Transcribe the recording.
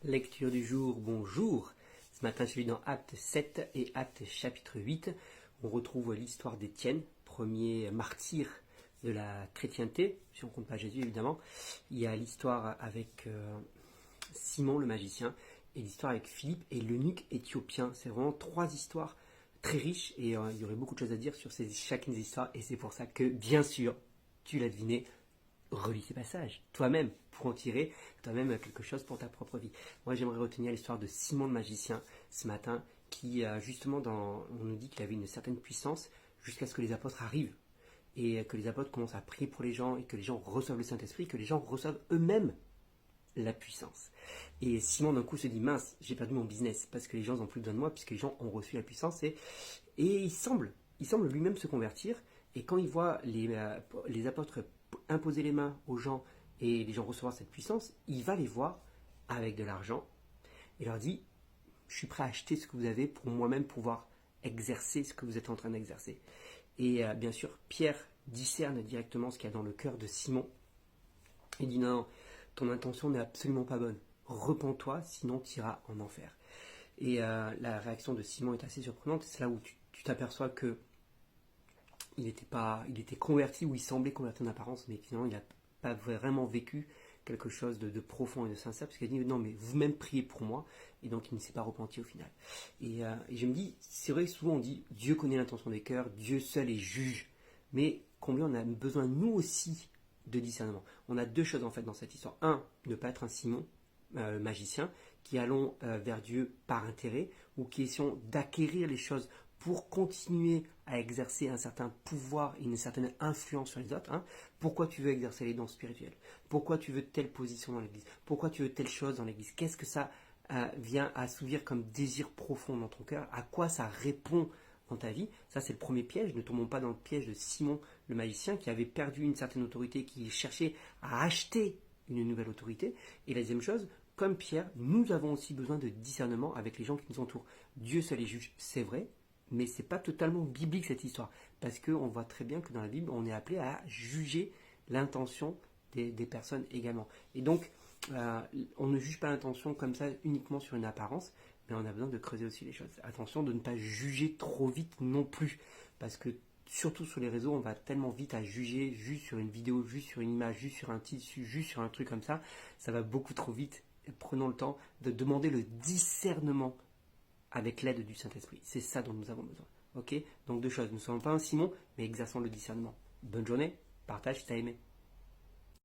Lecture du jour, bonjour. Ce matin, je suis dans Actes 7 et Actes chapitre 8. On retrouve l'histoire d'Étienne, premier martyr de la chrétienté, si on ne compte pas Jésus évidemment. Il y a l'histoire avec Simon le magicien et l'histoire avec Philippe et l'eunuque éthiopien. C'est vraiment trois histoires très riches et il y aurait beaucoup de choses à dire sur chacune des histoires. Et c'est pour ça que, bien sûr, tu l'as deviné, relis ces passages toi-même pour en tirer toi-même quelque chose pour ta propre vie. Moi, j'aimerais retenir l'histoire de Simon le magicien ce matin, qui justement, on nous dit qu'il avait une certaine puissance jusqu'à ce que les apôtres arrivent et que les apôtres commencent à prier pour les gens et que les gens reçoivent le Saint-Esprit, que les gens reçoivent eux-mêmes la puissance. Et Simon d'un coup se dit mince, j'ai perdu mon business parce que les gens n'ont plus besoin de moi puisque les gens ont reçu la puissance et il semble lui-même se convertir. Et quand il voit les apôtres imposer les mains aux gens et les gens recevoir cette puissance, il va les voir avec de l'argent et leur dit je suis prêt à acheter ce que vous avez pour moi-même pouvoir exercer ce que vous êtes en train d'exercer. Et bien sûr, Pierre discerne directement ce qu'il y a dans le cœur de Simon. Il dit non, ton intention n'est absolument pas bonne. Repens-toi, sinon tu iras en enfer. Et la réaction de Simon est assez surprenante. C'est là où tu t'aperçois que il était converti, ou il semblait converti en apparence, mais finalement il n'a pas vraiment vécu quelque chose de profond et de sincère, parce qu'il a dit non mais vous-même priez pour moi, et donc il ne s'est pas repenti au final. Et je me dis, c'est vrai que souvent on dit Dieu connaît l'intention des cœurs, Dieu seul est juge, mais combien on a besoin nous aussi de discernement. On a deux choses en fait dans cette histoire. Un, ne pas être un Simon, magicien, qui allons vers Dieu par intérêt, ou qui essayons d'acquérir les choses pour continuer à exercer un certain pouvoir et une certaine influence sur les autres. Pourquoi tu veux exercer les dons spirituels? Pourquoi tu veux telle position dans l'église? Pourquoi tu veux telle chose dans l'église? Qu'est-ce que ça vient assouvir comme désir profond dans ton cœur? À quoi ça répond dans ta vie? Ça, c'est le premier piège. Ne tombons pas dans le piège de Simon le magicien qui avait perdu une certaine autorité, qui cherchait à acheter une nouvelle autorité. Et la deuxième chose, comme Pierre, nous avons aussi besoin de discernement avec les gens qui nous entourent. Dieu seul est juge, c'est vrai, mais ce n'est pas totalement biblique cette histoire, parce qu'on voit très bien que dans la Bible, on est appelé à juger l'intention des personnes également. Et donc, on ne juge pas l'intention comme ça uniquement sur une apparence, mais on a besoin de creuser aussi les choses. Attention de ne pas juger trop vite non plus, parce que surtout sur les réseaux, on va tellement vite à juger juste sur une vidéo, juste sur une image, juste sur un tissu, juste sur un truc comme ça va beaucoup trop vite. Prenons le temps de demander le discernement avec l'aide du Saint-Esprit. C'est ça dont nous avons besoin. Ok? Donc deux choses. Nous ne sommes pas un Simon, mais exerçons le discernement. Bonne journée. Partage si tu as aimé.